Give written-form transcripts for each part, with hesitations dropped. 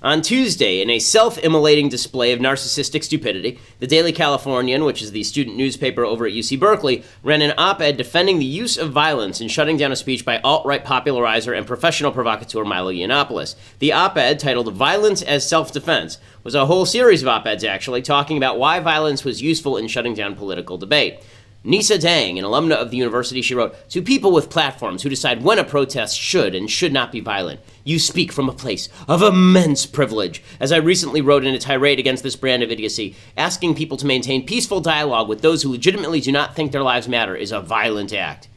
On Tuesday, in a self-immolating display of narcissistic stupidity, the Daily Californian, which is the student newspaper over at UC Berkeley, ran an op-ed defending the use of violence in shutting down a speech by alt-right popularizer and professional provocateur Milo Yiannopoulos. The op-ed, titled Violence as Self-Defense, was a whole series of op-eds, actually, talking about why violence was useful in shutting down political debate. Nisa Dang, an alumna of the university, she wrote, "To people with platforms who decide when a protest should and should not be violent, you speak from a place of immense privilege. As I recently wrote in a tirade against this brand of idiocy, asking people to maintain peaceful dialogue with those who legitimately do not think their lives matter is a violent act."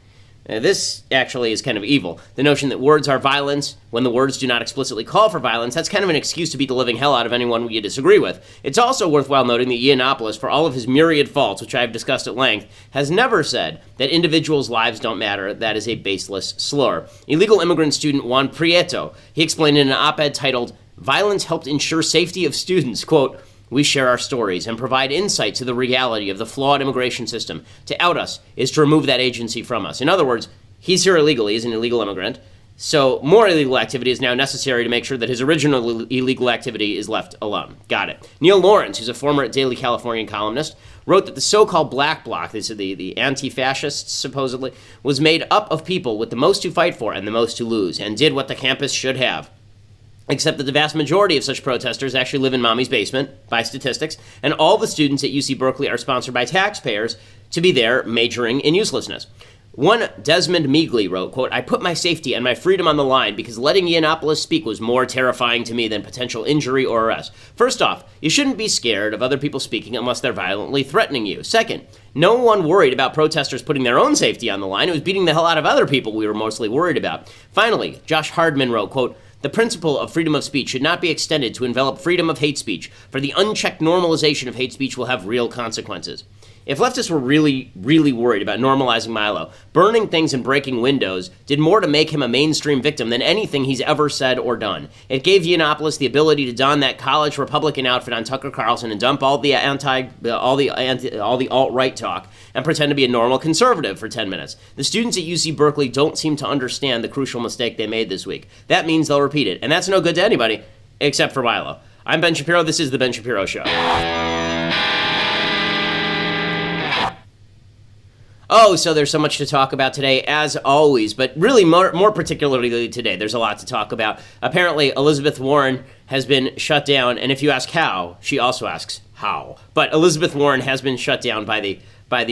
This actually is kind of evil. The notion that words are violence when the words do not explicitly call for violence, that's kind of an excuse to beat the living hell out of anyone you disagree with. It's also worthwhile noting that Yiannopoulos, for all of his myriad faults, which I have discussed at length, has never said that individuals' lives don't matter. That is a baseless slur. Illegal immigrant student Juan Prieto, he explained in an op-ed titled, "Violence helped ensure safety of students," quote, "We share our stories and provide insight to the reality of the flawed immigration system. To out us is to remove that agency from us." In other words, he's here illegally, he's an illegal immigrant, so more illegal activity is now necessary to make sure that his original illegal activity is left alone. Got it. Neil Lawrence, who's a former Daily Californian columnist, wrote that the so-called Black Bloc, this is the anti-fascists supposedly, was made up of people with the most to fight for and the most to lose, and did what the campus should have. Except that the vast majority of such protesters actually live in mommy's basement, by statistics, and all the students at UC Berkeley are sponsored by taxpayers to be there majoring in uselessness. One Desmond Meagley wrote, quote, "I put my safety and my freedom on the line because letting Yiannopoulos speak was more terrifying to me than potential injury or arrest. First off, you shouldn't be scared of other people speaking unless they're violently threatening you. Second, no one worried about protesters putting their own safety on the line. It was beating the hell out of other people we were mostly worried about." Finally, Josh Hardman wrote, quote, "The principle of freedom of speech should not be extended to envelop freedom of hate speech, for the unchecked normalization of hate speech will have real consequences." If leftists were really, really worried about normalizing Milo, burning things and breaking windows did more to make him a mainstream victim than anything he's ever said or done. It gave Yiannopoulos the ability to don that college Republican outfit on Tucker Carlson and dump all the alt-right talk and pretend to be a normal conservative for 10 minutes. The students at UC Berkeley don't seem to understand the crucial mistake they made this week. That means they'll repeat it, and that's no good to anybody, except for Milo. I'm Ben Shapiro. This is The Ben Shapiro Show. Oh, so there's so much to talk about today, as always, but really more particularly today, there's a lot to talk about. Apparently, Elizabeth Warren has been shut down, and if you ask how, she also asks how. But Elizabeth Warren has been shut down by the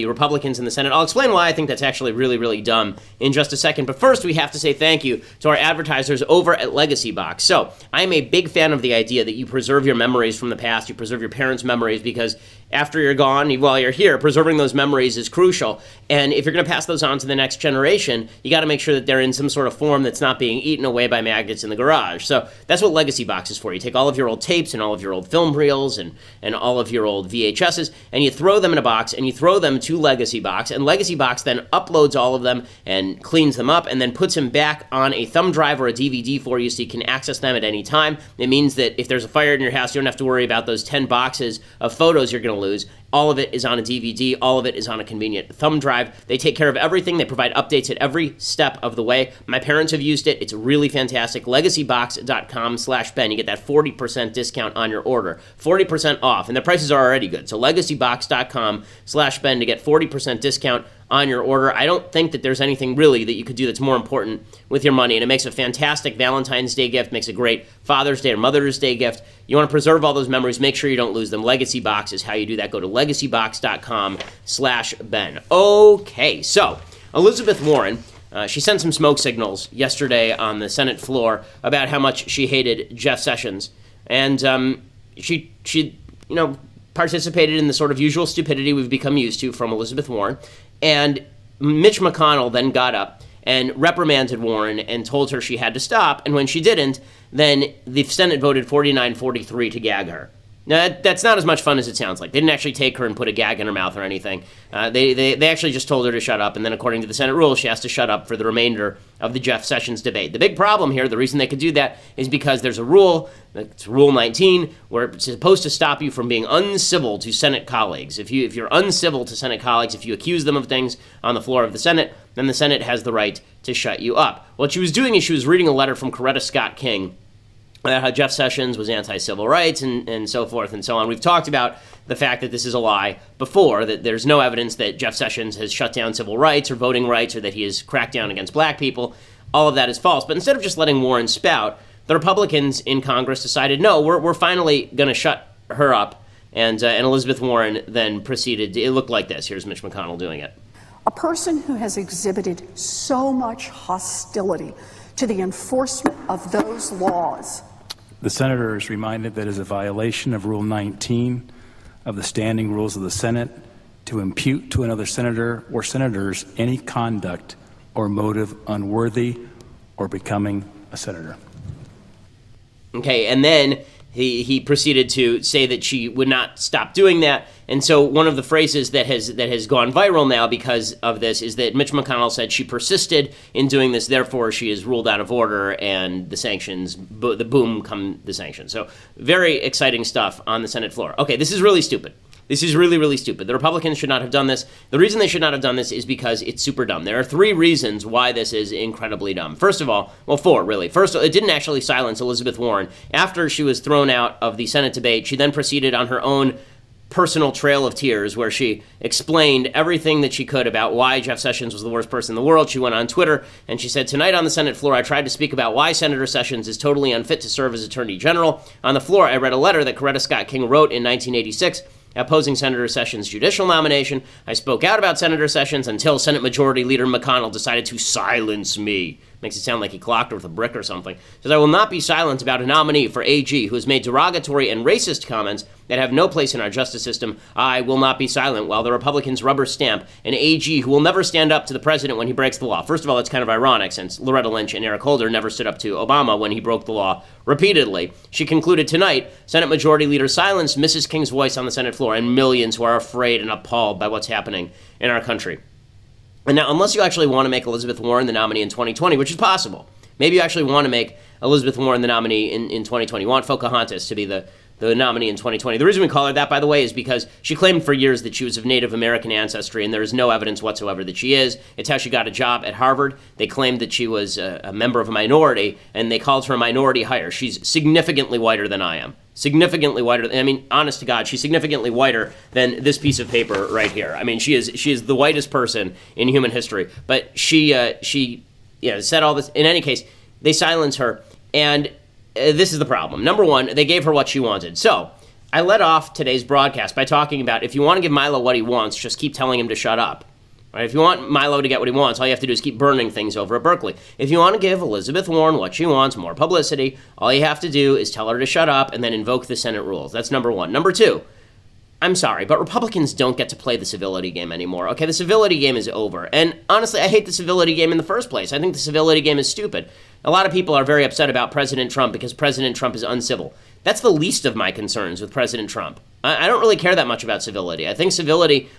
Republicans in the Senate. I'll explain why I think that's actually really, really dumb in just a second. But first, we have to say thank you to our advertisers over at Legacy Box. So I am a big fan of the idea that you preserve your memories from the past, you preserve your parents' memories, because after you're gone, while you're here, preserving those memories is crucial. And if you're going to pass those on to the next generation, you got to make sure that they're in some sort of form that's not being eaten away by magnets in the garage. So that's what Legacy Box is for. You take all of your old tapes and all of your old film reels and all of your old VHSs, and you throw them in a box, and you throw them to Legacy Box, and Legacy Box then uploads all of them and cleans them up and then puts them back on a thumb drive or a DVD for you so you can access them at any time. It means that if there's a fire in your house, you don't have to worry about those 10 boxes of photos you're going to lose. All of it is on a DVD. All of it is on a convenient thumb drive. They take care of everything. They provide updates at every step of the way. My parents have used it. It's really fantastic. LegacyBox.com/Ben. You get that 40% discount on your order. 40% off. And the prices are already good. So LegacyBox.com/Ben to get 40% discount on your order. I don't think that there's anything really that you could do that's more important with your money, and it makes a fantastic Valentine's Day gift, makes a great Father's Day or Mother's Day gift. You want to preserve all those memories, make sure you don't lose them. Legacy Box is how you do that. Go to LegacyBox.com/Ben. Okay, so Elizabeth Warren, she sent some smoke signals yesterday on the Senate floor about how much she hated Jeff Sessions, and she participated in the sort of usual stupidity we've become used to from Elizabeth Warren. And Mitch McConnell then got up and reprimanded Warren and told her she had to stop. And when she didn't, then the Senate voted 49-43 to gag her. Now, that's not as much fun as it sounds like. They didn't actually take her and put a gag in her mouth or anything. They actually just told her to shut up, and then according to the Senate rules, she has to shut up for the remainder of the Jeff Sessions debate. The big problem here, the reason they could do that, is because there's a rule, it's Rule 19, where it's supposed to stop you from being uncivil to Senate colleagues. If you're uncivil to Senate colleagues, if you accuse them of things on the floor of the Senate, then the Senate has the right to shut you up. What she was doing is she was reading a letter from Coretta Scott King, how Jeff Sessions was anti-civil rights and so forth and so on. We've talked about the fact that this is a lie before, that there's no evidence that Jeff Sessions has shut down civil rights or voting rights or that he has cracked down against black people. All of that is false. But instead of just letting Warren spout, the Republicans in Congress decided, no, we're finally going to shut her up. And Elizabeth Warren then proceeded. It looked like this. Here's Mitch McConnell doing it. A person who has exhibited so much hostility to the enforcement of those laws. The senator is reminded that it is a violation of Rule 19 of the standing rules of the Senate to impute to another senator or senators any conduct or motive unworthy or becoming a senator. Okay, and then he proceeded to say that she would not stop doing that. And so one of the phrases that has gone viral now because of this is that Mitch McConnell said she persisted in doing this, therefore she is ruled out of order, and the sanctions, the boom come the sanctions. So very exciting stuff on the Senate floor. Okay, this is really stupid. This is really, really stupid. The Republicans should not have done this. The reason they should not have done this is because it's super dumb. There are 3 reasons why this is incredibly dumb. First of all, well, 4, really. First, it didn't actually silence Elizabeth Warren. After she was thrown out of the Senate debate, she then proceeded on her own personal trail of tears where she explained everything that she could about why Jeff Sessions was the worst person in the world. She went on Twitter and she said, "Tonight on the Senate floor, I tried to speak about why Senator Sessions is totally unfit to serve as Attorney General. On the floor, I read a letter that Coretta Scott King wrote in 1986 opposing Senator Sessions' judicial nomination. I spoke out about Senator Sessions until Senate Majority Leader McConnell decided to silence me." Makes it sound like he clocked her with a brick or something. Says, "I will not be silent about a nominee for AG who has made derogatory and racist comments that have no place in our justice system. I will not be silent while the Republicans rubber stamp an AG who will never stand up to the president when he breaks the law." First of all, it's kind of ironic since Loretta Lynch and Eric Holder never stood up to Obama when he broke the law repeatedly. She concluded, "Tonight, Senate Majority Leader silenced Mrs. King's voice on the Senate floor, and millions who are afraid and appalled by what's happening in our country." And now, unless you actually want to make Elizabeth Warren the nominee in 2020, which is possible, maybe you actually want to make Elizabeth Warren the nominee in 2020. You want Pocahontas to be the nominee in 2020. The reason we call her that, by the way, is because she claimed for years that she was of Native American ancestry, and there is no evidence whatsoever that she is. It's how she got a job at Harvard. They claimed that she was a member of a minority, and they called her a minority hire. She's significantly whiter than I am. Significantly whiter. I mean, honest to God, she's significantly whiter than this piece of paper right here. I mean, she is the whitest person in human history. But she said all this. In any case, they silence her, and this is the problem. Number one, they gave her what she wanted. So I led off today's broadcast by talking about if you want to give Milo what he wants, just keep telling him to shut up. Right? If you want Milo to get what he wants, all you have to do is keep burning things over at Berkeley. If you want to give Elizabeth Warren what she wants, more publicity, all you have to do is tell her to shut up and then invoke the Senate rules. That's number one. Number two, I'm sorry, but Republicans don't get to play the civility game anymore. Okay, the civility game is over. And honestly, I hate the civility game in the first place. I think the civility game is stupid. A lot of people are very upset about President Trump because President Trump is uncivil. That's the least of my concerns with President Trump. I don't really care that much about civility. I think civility,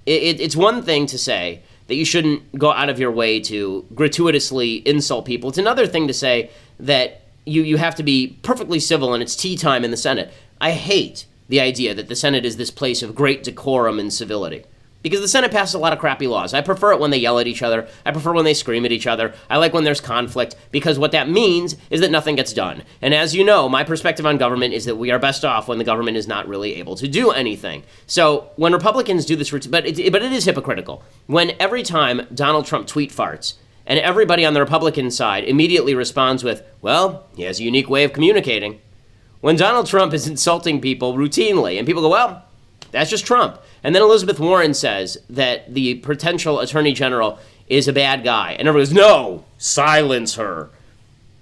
it's one thing to say that you shouldn't go out of your way to gratuitously insult people. It's another thing to say that you have to be perfectly civil and it's tea time in the Senate. I hate the idea that the Senate is this place of great decorum and civility. Because the Senate passes a lot of crappy laws. I prefer it when they yell at each other. I prefer when they scream at each other. I like when there's conflict, because what that means is that nothing gets done. And as you know, my perspective on government is that we are best off when the government is not really able to do anything. So when Republicans do this, but it is hypocritical. When every time Donald Trump tweet farts, and everybody on the Republican side immediately responds with, well, he has a unique way of communicating. When Donald Trump is insulting people routinely, and people go, well, that's just Trump. And then Elizabeth Warren says that the potential attorney general is a bad guy. And everyone goes, no, silence her.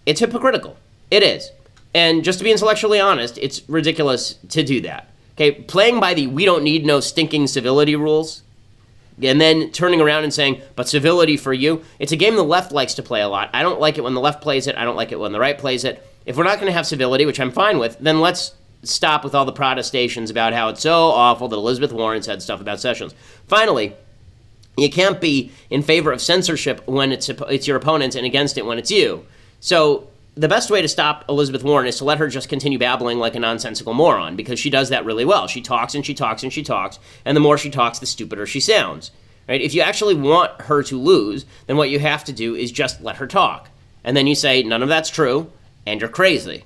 It's hypocritical. It is. And just to be intellectually honest, it's ridiculous to do that. Okay, playing by the we don't need no stinking civility rules, and then turning around and saying, but civility for you, it's a game the left likes to play a lot. I don't like it when the left plays it. I don't like it when the right plays it. If we're not going to have civility, which I'm fine with, then let's stop with all the protestations about how it's so awful that Elizabeth Warren said stuff about Sessions. Finally, you can't be in favor of censorship when it's your opponent and against it when it's you. So the best way to stop Elizabeth Warren is to let her just continue babbling like a nonsensical moron, because she does that really well. She talks and she talks and she talks, and the more she talks, the stupider she sounds. Right? If you actually want her to lose, then what you have to do is just let her talk. And then you say, none of that's true, and you're crazy.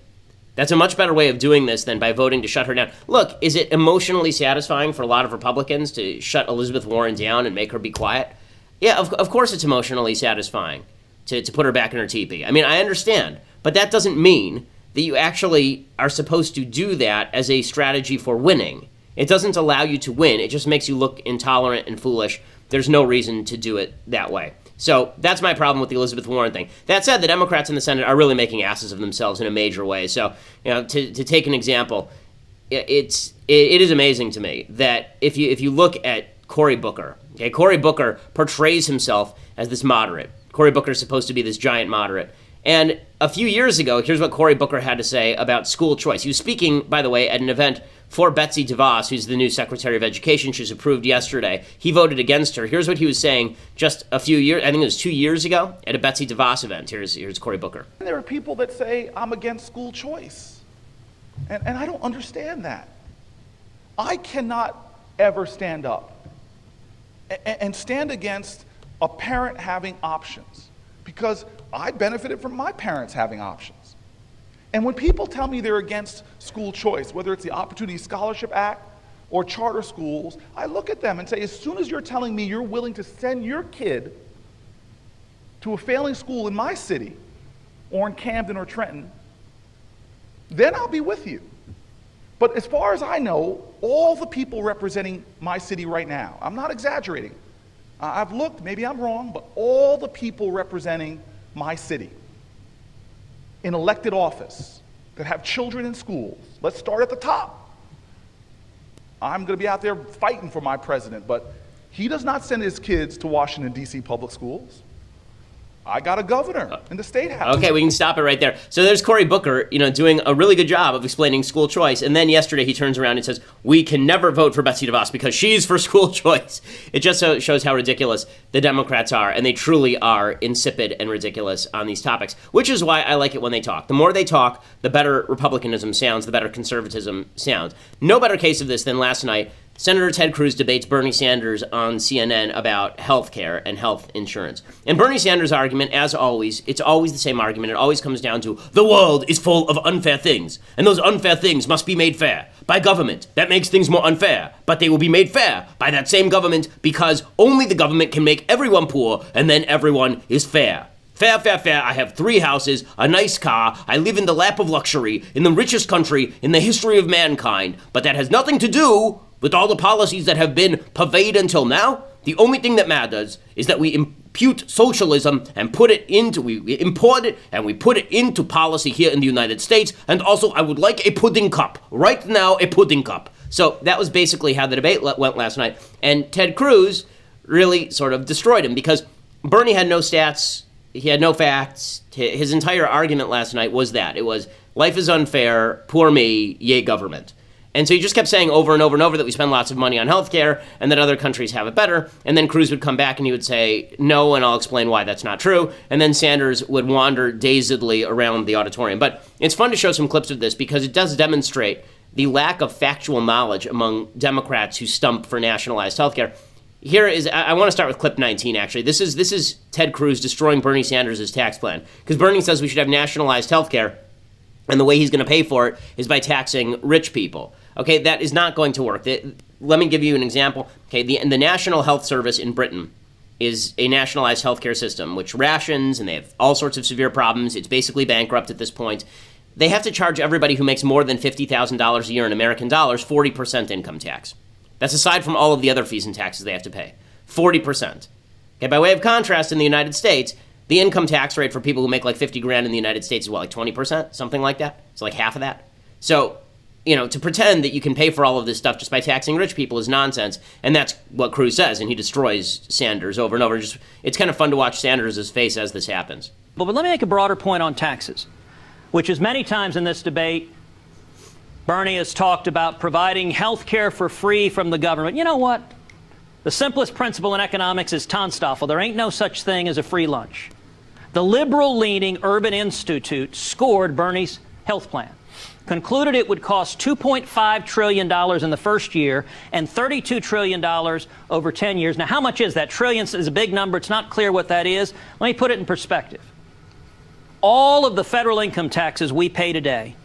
That's a much better way of doing this than by voting to shut her down. Look, is it emotionally satisfying for a lot of Republicans to shut Elizabeth Warren down and make her be quiet? Yeah, of course it's emotionally satisfying to put her back in her teepee. I mean, I understand, but that doesn't mean that you actually are supposed to do that as a strategy for winning. It doesn't allow you to win. It just makes you look intolerant and foolish. There's no reason to do it that way. So that's my problem with the Elizabeth Warren thing. That said, the Democrats in the Senate are really making asses of themselves in a major way. So, to take an example, it is amazing to me that if you look at Cory Booker, okay, Cory Booker portrays himself as this moderate. Cory Booker is supposed to be this giant moderate. And a few years ago, here's what Cory Booker had to say about school choice. He was speaking, by the way, at an event for Betsy DeVos, who's the new Secretary of Education. She was approved yesterday. He voted against her. Here's what he was saying just a few years, I think it was 2 years ago, at a Betsy DeVos event. Here's Cory Booker. There are people that say, I'm against school choice. And I don't understand that. I cannot ever stand up and stand against a parent having options, because I benefited from my parents having options. And when people tell me they're against school choice, whether it's the Opportunity Scholarship Act or charter schools, I look at them and say, as soon as you're telling me you're willing to send your kid to a failing school in my city, or in Camden or Trenton, then I'll be with you. But as far as I know, all the people representing my city right now, I'm not exaggerating, I've looked, maybe I'm wrong, but all the people representing my city in elected office that have children in schools, let's start at the top. I'm going to be out there fighting for my president, but he does not send his kids to Washington, D.C. public schools. I got a governor in the state house. Okay, we can stop it right there. So there's Cory Booker, doing a really good job of explaining school choice. And then yesterday he turns around and says, we can never vote for Betsy DeVos because she's for school choice. It just shows how ridiculous the Democrats are. And they truly are insipid and ridiculous on these topics, which is why I like it when they talk. The more they talk, the better Republicanism sounds, the better conservatism sounds. No better case of this than last night. Senator Ted Cruz debates Bernie Sanders on CNN about health care and health insurance. And Bernie Sanders' argument, as always, it's always the same argument. It always comes down to the world is full of unfair things, and those unfair things must be made fair by government. That makes things more unfair, but they will be made fair by that same government because only the government can make everyone poor, and then everyone is fair. Fair, fair, fair. I have 3 houses, a nice car. I live in the lap of luxury, in the richest country in the history of mankind. But that has nothing to do with all the policies that have been purveyed until now. The only thing that matters is that we impute socialism and we import it and we put it into policy here in the United States. And also, I would like a pudding cup. Right now, a pudding cup. So that was basically how the debate went last night. And Ted Cruz really sort of destroyed him because Bernie had no stats. He had no facts. His entire argument last night was that. It was, life is unfair, poor me, yay government. And so he just kept saying over and over and over that we spend lots of money on healthcare and that other countries have it better. And then Cruz would come back and he would say, no, and I'll explain why that's not true. And then Sanders would wander dazedly around the auditorium. But it's fun to show some clips of this because it does demonstrate the lack of factual knowledge among Democrats who stump for nationalized healthcare. Here is, I want to start with clip 19, actually. This is Ted Cruz destroying Bernie Sanders' tax plan. Because Bernie says we should have nationalized healthcare, and the way he's going to pay for it is by taxing rich people. Okay, that is not going to work. Let me give you an example. Okay, the National Health Service in Britain is a nationalized healthcare system, which rations, and they have all sorts of severe problems. It's basically bankrupt at this point. They have to charge everybody who makes more than $50,000 a year in American dollars 40% income tax. That's aside from all of the other fees and taxes they have to pay. 40%. Okay, by way of contrast, in the United States, the income tax rate for people who make like 50 grand in the United States is what, like 20%? Something like that? It's like half of that. So, to pretend that you can pay for all of this stuff just by taxing rich people is nonsense. And that's what Cruz says, and he destroys Sanders over and over. It's kind of fun to watch Sanders' face as this happens. But let me make a broader point on taxes, which is many times in this debate, Bernie has talked about providing health care for free from the government. You know what? The simplest principle in economics is Tonstoffel. There ain't no such thing as a free lunch. The liberal-leaning Urban Institute scored Bernie's health plan, concluded it would cost $2.5 trillion in the first year and $32 trillion over 10 years. Now, how much is that? Trillions is a big number. It's not clear what that is. Let me put it in perspective. All of the federal income taxes we pay today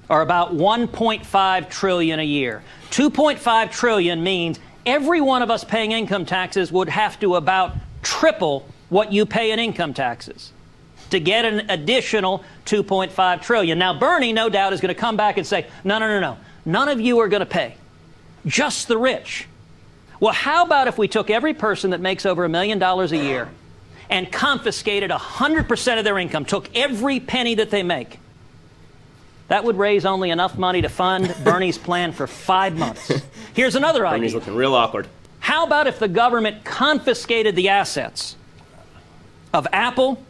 are about $1.5 trillion a year. $2.5 trillion means every one of us paying income taxes would have to about triple what you pay in income taxes to get an additional $2.5 trillion. Now, Bernie, no doubt, is going to come back and say, no. None of you are going to pay. Just the rich. Well, how about if we took every person that makes over $1 million a year and confiscated 100% of their income, took every penny that they make? That would raise only enough money to fund Bernie's plan for 5 months. Here's another idea. Bernie's looking real awkward. How about if the government confiscated the assets of Apple,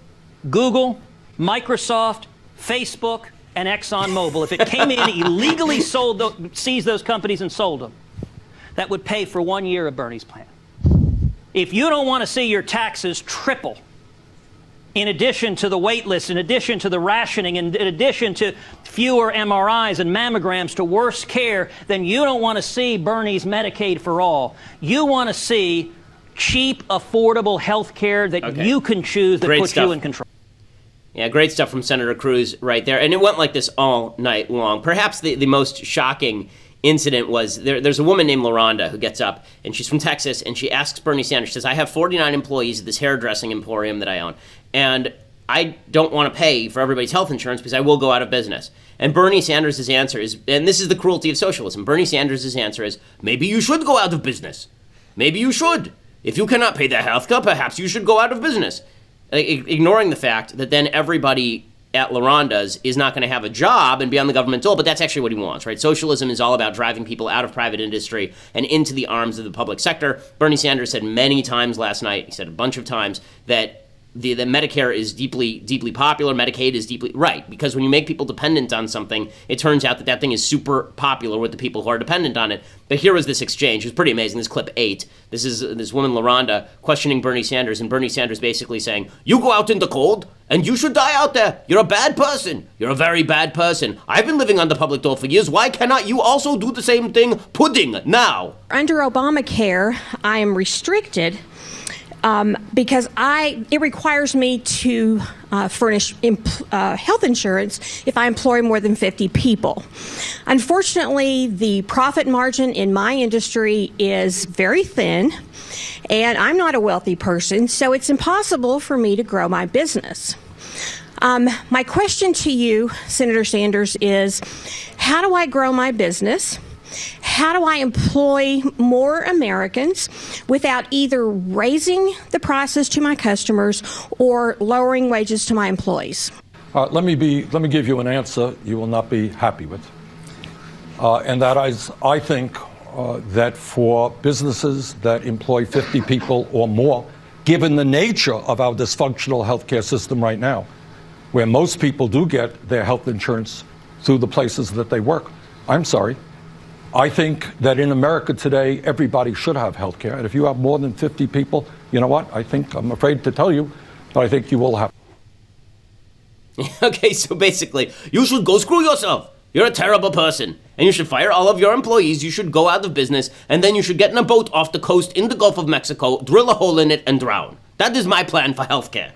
Google, Microsoft, Facebook, and ExxonMobil? If it came in, illegally seized those companies and sold them, that would pay for 1 year of Bernie's plan. If you don't want to see your taxes triple, in addition to the wait list, in addition to the rationing, in addition to fewer MRIs and mammograms to worse care, then you don't want to see Bernie's Medicaid for all. You want to see cheap, affordable health care that you can choose, that puts you in control. Yeah, great stuff from Senator Cruz right there. And it went like this all night long. Perhaps the most shocking incident was there's a woman named LaRonda who gets up, and she's from Texas, and she asks Bernie Sanders, she says, I have 49 employees at this hairdressing emporium that I own, and I don't want to pay for everybody's health insurance because I will go out of business. And Bernie Sanders' answer is, and this is the cruelty of socialism, Bernie Sanders' answer is, maybe you should go out of business. Maybe you should. If you cannot pay the health care, perhaps you should go out of business. Ignoring the fact that then everybody at LaRonda's is not going to have a job and be on the government dole, but that's actually what he wants, right? Socialism is all about driving people out of private industry and into the arms of the public sector. Bernie Sanders said many times last night, he said a bunch of times, that the Medicare is deeply, deeply popular. Medicaid is deeply right, because when you make people dependent on something, it turns out that thing is super popular with the people who are dependent on it. But here was this exchange. It was pretty amazing. This clip 8. This is this woman, LaRonda, questioning Bernie Sanders, and Bernie Sanders basically saying, you go out in the cold, and you should die out there. You're a bad person. You're a very bad person. I've been living on the public dole for years. Why cannot you also do the same thing? Pudding, now. Under Obamacare, I am restricted because it requires me to furnish health insurance if I employ more than 50 people. Unfortunately, the profit margin in my industry is very thin, and I'm not a wealthy person, so it's impossible for me to grow my business. My question to you, Senator Sanders, is how do I grow my business? How do I employ more Americans without either raising the prices to my customers or lowering wages to my employees? Let me give you an answer you will not be happy with. And that is, I think that for businesses that employ 50 people or more, given the nature of our dysfunctional healthcare system right now, where most people do get their health insurance through the places that they work, I'm sorry. I think that in America today, everybody should have health care. And if you have more than 50 people, you know what? I'm afraid to tell you, but I think you will have. Okay, so basically, you should go screw yourself. You're a terrible person. And you should fire all of your employees. You should go out of business. And then you should get in a boat off the coast in the Gulf of Mexico, drill a hole in it, and drown. That is my plan for health care.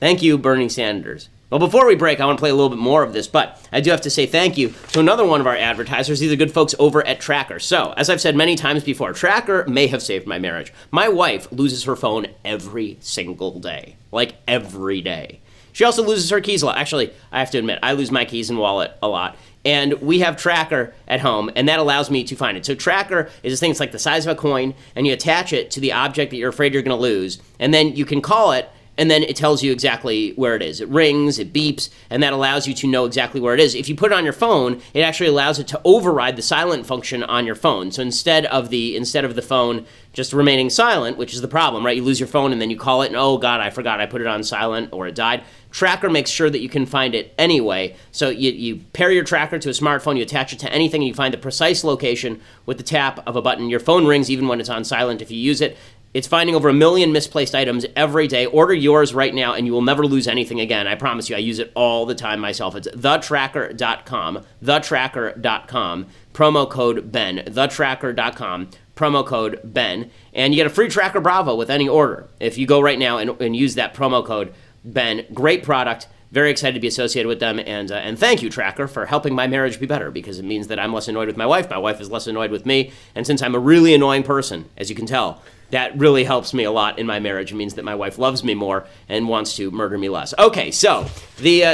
Thank you, Bernie Sanders. Well, before we break, I want to play a little bit more of this, but I do have to say thank you to another one of our advertisers. These are good folks over at Tracker. So, as I've said many times before, Tracker may have saved my marriage. My wife loses her phone every single day. Like, every day. She also loses her keys a lot. Actually, I have to admit, I lose my keys and wallet a lot. And we have Tracker at home, and that allows me to find it. So Tracker is this thing that's like the size of a coin, and you attach it to the object that you're afraid you're going to lose, and then you can call it, and then it tells you exactly where it is. It rings, it beeps, and that allows you to know exactly where it is. If you put it on your phone, it actually allows it to override the silent function on your phone. So instead of the phone just remaining silent, which is the problem, right? You lose your phone and then you call it, and oh God, I forgot I put it on silent or it died. Tracker makes sure that you can find it anyway. So you pair your Tracker to a smartphone, you attach it to anything, and you find the precise location with the tap of a button. Your phone rings even when it's on silent if you use it. It's finding over 1 million misplaced items every day. Order yours right now, and you will never lose anything again. I promise you, I use it all the time myself. It's thetracker.com, thetracker.com, promo code Ben, thetracker.com, promo code Ben, and you get a free Tracker Bravo with any order. If you go right now and use that promo code Ben, great product. very excited to be associated with them, and thank you, Tracker, for helping my marriage be better, because it means that I'm less annoyed with my wife is less annoyed with me, and since I'm a really annoying person, as you can tell, that really helps me a lot in my marriage. It means that my wife loves me more and wants to murder me less. Okay, so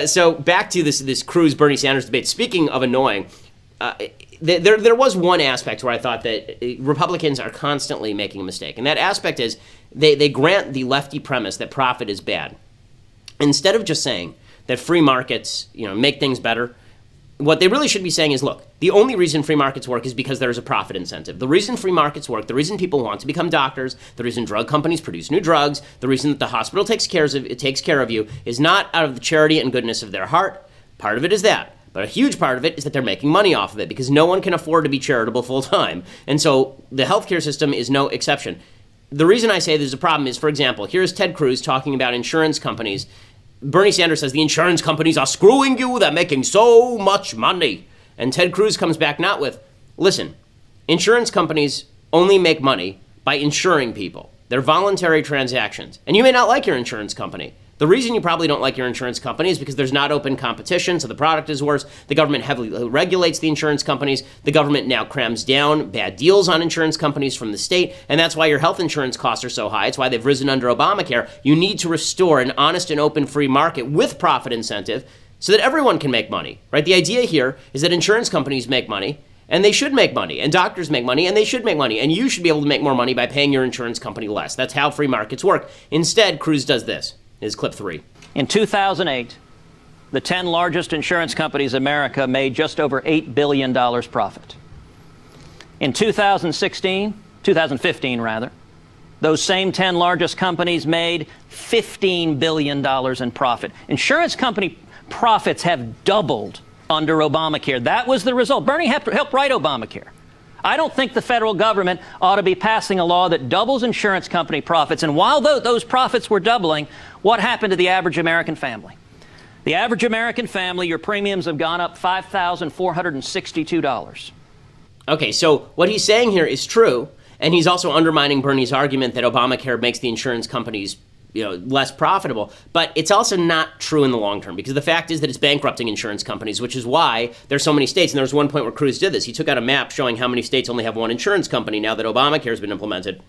so back to this Cruz Bernie Sanders debate. Speaking of annoying, there was one aspect where I thought that Republicans are constantly making a mistake, and that aspect is they grant the lefty premise that profit is bad. Instead of just saying that free markets, make things better, what they really should be saying is, look, the only reason free markets work is because there's a profit incentive. The reason free markets work, the reason people want to become doctors, the reason drug companies produce new drugs, the reason that the hospital takes care of you is not out of the charity and goodness of their heart. Part of it is that. But a huge part of it is that they're making money off of it because no one can afford to be charitable full time. And so the healthcare system is no exception. The reason I say there's a problem is, for example, here's Ted Cruz talking about insurance companies. Bernie Sanders says the insurance companies are screwing you. They're making so much money. And Ted Cruz comes back not with, listen, insurance companies only make money by insuring people. They're voluntary transactions. And you may not like your insurance company. The reason you probably don't like your insurance company is because there's not open competition, so the product is worse. The government heavily regulates the insurance companies. The government now crams down bad deals on insurance companies from the state, and that's why your health insurance costs are so high. It's why they've risen under Obamacare. You need to restore an honest and open free market with profit incentive so that everyone can make money, right? The idea here is that insurance companies make money, and they should make money, and doctors make money, and they should make money, and you should be able to make more money by paying your insurance company less. That's how free markets work. Instead, Cruz does this. Is clip 3. In 2008, the 10 largest insurance companies in America made just over $8 billion profit. In 2015, those same 10 largest companies made $15 billion in profit. Insurance company profits have doubled under Obamacare. That was the result. Bernie helped write Obamacare. I don't think the federal government ought to be passing a law that doubles insurance company profits. And while those profits were doubling, what happened to the average American family? The average American family, your premiums have gone up $5,462. Okay, so what he's saying here is true, and he's also undermining Bernie's argument that Obamacare makes the insurance companies less profitable. But it's also not true in the long term, because the fact is that it's bankrupting insurance companies, which is why there's so many states. And there was one point where Cruz did this. He took out a map showing how many states only have one insurance company now that Obamacare has been implemented.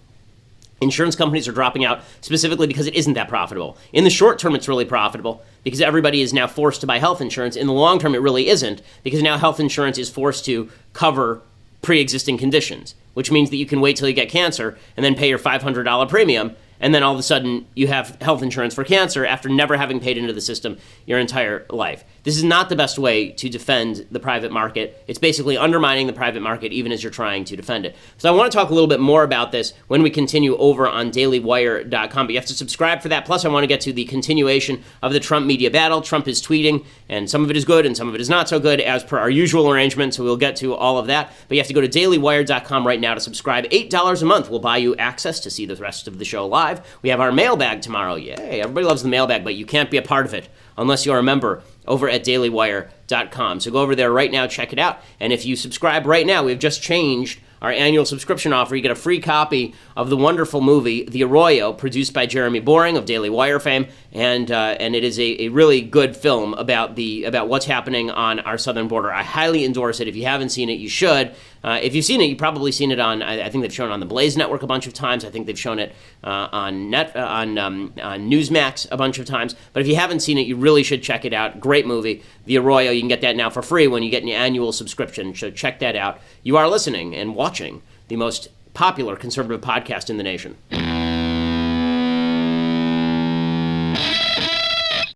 Insurance companies are dropping out specifically because it isn't that profitable. In the short term, it's really profitable because everybody is now forced to buy health insurance. In the long term, it really isn't, because now health insurance is forced to cover pre-existing conditions, which means that you can wait till you get cancer and then pay your $500 premium, and then all of a sudden you have health insurance for cancer after never having paid into the system your entire life. This is not the best way to defend the private market. It's basically undermining the private market even as you're trying to defend it. So I want to talk a little bit more about this when we continue over on dailywire.com, but you have to subscribe for that. Plus, I want to get to the continuation of the Trump media battle. Trump is tweeting, and some of it is good and some of it is not so good, as per our usual arrangement, so we'll get to all of that. But you have to go to dailywire.com right now to subscribe. $8 a month will buy you access to see the rest of the show live. We have our mailbag tomorrow. Yay, everybody loves the mailbag, but you can't be a part of it unless you're a member over at dailywire.com. So go over there right now, check it out. And if you subscribe right now, we've just changed our annual subscription offer. You get a free copy of the wonderful movie The Arroyo, produced by Jeremy Boring of Daily Wire fame, and it is a really good film about what's happening on our southern border. I highly endorse it. If you haven't seen it, you should. If you've seen it, you've probably seen it on. I think they've shown it on the Blaze Network a bunch of times. I think they've shown it on Newsmax a bunch of times. But if you haven't seen it, you really should check it out. Great movie, The Arroyo. You can get that now for free when you get an annual subscription. So check that out. You are listening and watching the most popular conservative podcast in the nation.